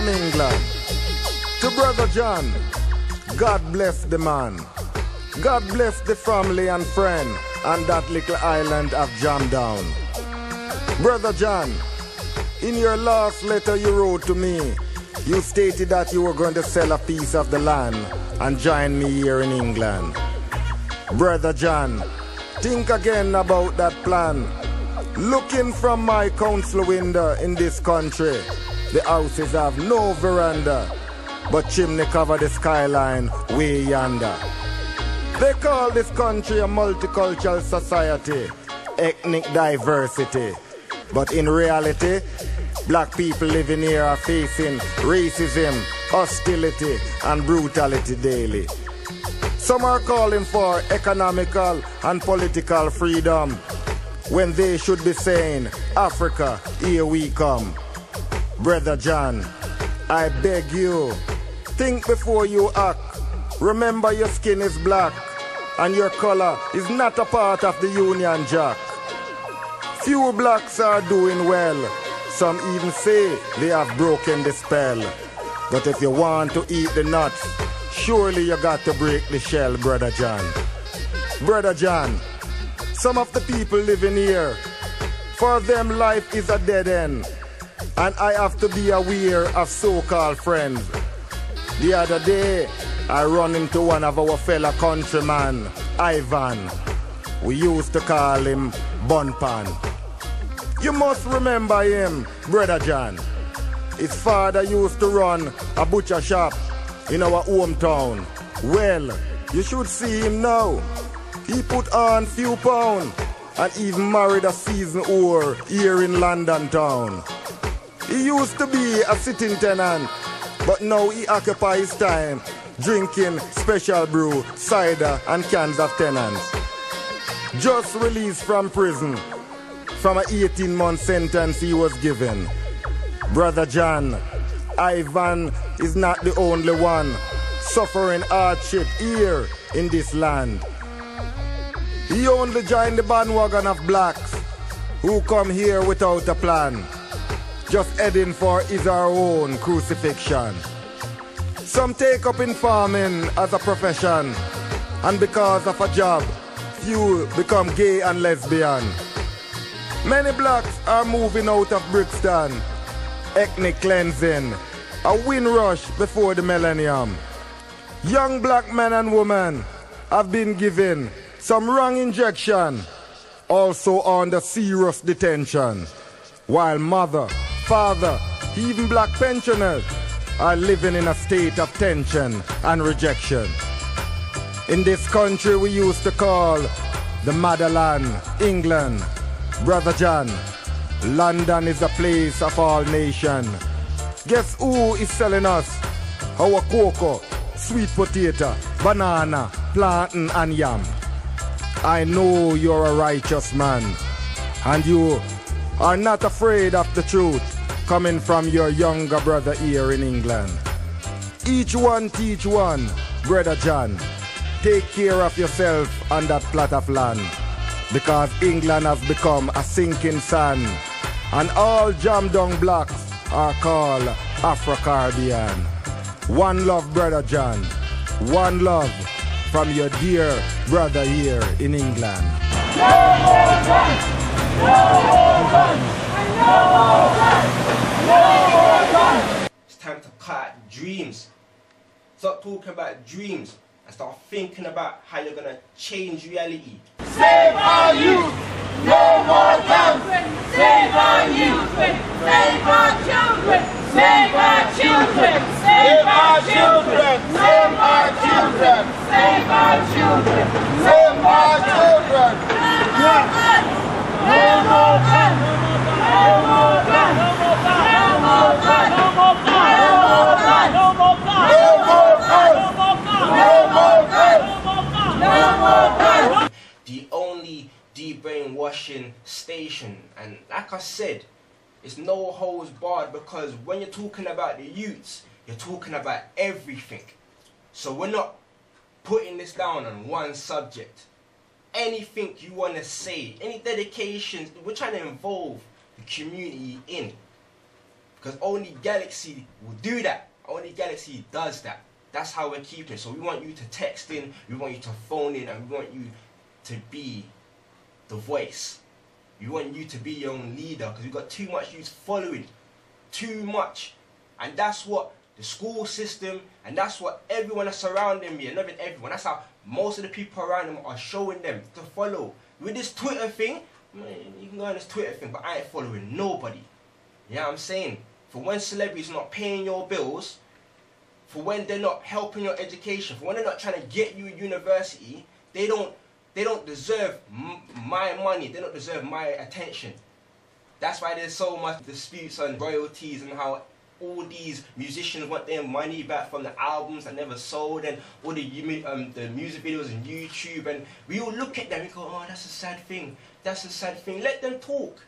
from England. To Brother John, God bless the man. God bless the family and friend and that little island of Jamdown. Brother John, in your last letter you wrote to me, you stated that you were going to sell a piece of the land and join me here in England. Brother John, think again about that plan. Looking from my council window in this country, the houses have no veranda, but chimney cover the skyline way yonder. They call this country a multicultural society, ethnic diversity. But in reality, black people living here are facing racism, hostility, and brutality daily. Some are calling for economical and political freedom, when they should be saying, Africa, here we come. Brother John, I beg you, think before you act. Remember your skin is black, and your color is not a part of the Union Jack. Few blacks are doing well. Some even say they have broken the spell. But if you want to eat the nuts, surely you got to break the shell, Brother John. Brother John, some of the people living here, for them life is a dead end. And I have to be aware of so-called friends. The other day, I run into one of our fellow countrymen, Ivan. We used to call him Bunpan. You must remember him, Brother John. His father used to run a butcher shop in our hometown. Well, you should see him now. He put on few pounds and even married a seasoned whore here in London town. He used to be a sitting tenant, but now he occupies his time drinking special brew, cider and cans of tenants. Just released from prison from an 18-month sentence he was given. Brother John, Ivan is not the only one suffering hardship here in this land. He only joined the bandwagon of blacks who come here without a plan, just heading for his or her own crucifixion. Some take up in farming as a profession, and because of a job, few become gay and lesbian. Many blacks are moving out of Brixton, ethnic cleansing, a wind rush before the millennium. Young black men and women have been given some wrong injection, also under serious detention, while mother, father, even black pensioners are living in a state of tension and rejection. In this country we used to call the motherland, England. Brother John, London is a place of all nations. Guess who is selling us our cocoa, sweet potato, banana, plantain and yam? I know you're a righteous man, and you are not afraid of the truth coming from your younger brother here in England. Each one teach one, Brother John. Take care of yourself on that plot of land, because England has become a sinking sand, and all Jamdown blacks are called Afro-Caribbean. One love, Brother John. One love from your dear brother here in England. No more guns! No more guns! No more guns! No more guns! It's time to cut out dreams. Stop talking about dreams and start thinking about how you're gonna change reality. Save our youth! No more guns! Save our youth! Save our children! Save our children! Save our children! Save our children! Save our children! Save our children! No more guns! No more guns! No more guns! No more guns! No more guns! No more guns! No more guns! No more guns! The only de-brainwashing station, and like I said, it's no holds barred, because when you're talking about the youths, you're talking about everything. So we're not putting this down on one subject. Anything you want to say, any dedications, we're trying to involve the community in. Because only Galaxy will do that. Only Galaxy does that. That's how we're keeping it. So we want you to text in, we want you to phone in, and we want you to be the voice. We want you to be your own leader, because we've got too much youth following. Too much. And that's what the school system, and that's what everyone that's surrounding me, and not even everyone, that's how most of the people around them are showing them to follow. With this Twitter thing, man, you can go on this Twitter thing, but I ain't following nobody. You know what I'm saying? For when celebrities not paying your bills, for when they're not helping your education, for when they're not trying to get you a university, they don't deserve my money, they don't deserve my attention. That's why there's so much disputes on royalties and how all these musicians want their money back from the albums that never sold, and all the music videos on YouTube, and we all look at them and go, oh, that's a sad thing, that's a sad thing. Let them talk.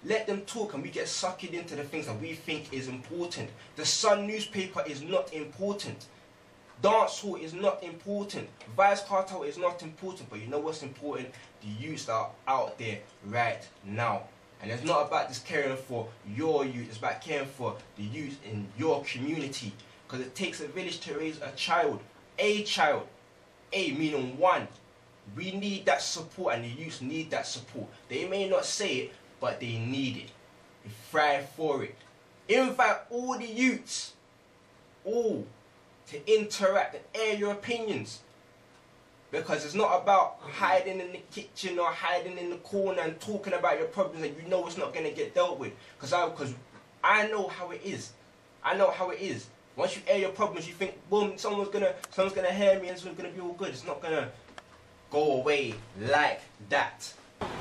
Let them talk, and we get sucked into the things that we think is important. The Sun newspaper is not important. Dancehall is not important. Vice Cartel is not important. But you know what's important? The youths that are out there right now. And it's not about just caring for your youth. It's about caring for the youth in your community. Because it takes a village to raise a child. A child. A meaning one. We need that support, and the youth need that support. They may not say it, but they need it. They thrive for it. Invite all the youths, all, to interact and air your opinions. Because it's not about hiding in the kitchen or hiding in the corner and talking about your problems and you know it's not going to get dealt with. Because I know how it is. I know how it is. Once you air your problems, you think, boom, someone's gonna hear me and it's gonna be all good. It's not gonna go away like that.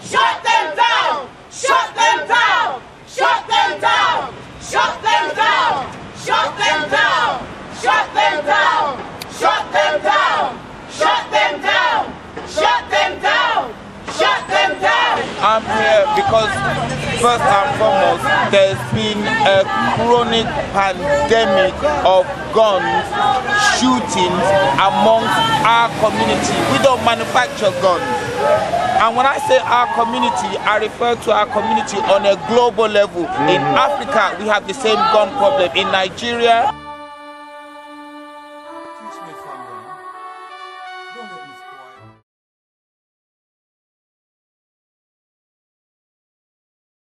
Shut them down! Shut them down! Shut them down! Shut them down! Shut them down! Shut them down! Shut them down! Shut them down! Shut them down! Shut them down! I'm here because first and foremost there's been a chronic pandemic of guns shootings amongst our community. We don't manufacture guns. And when I say our community, I refer to our community on a global level. In Africa, we have the same gun problem. In Nigeria, Teach me, family. Don't let me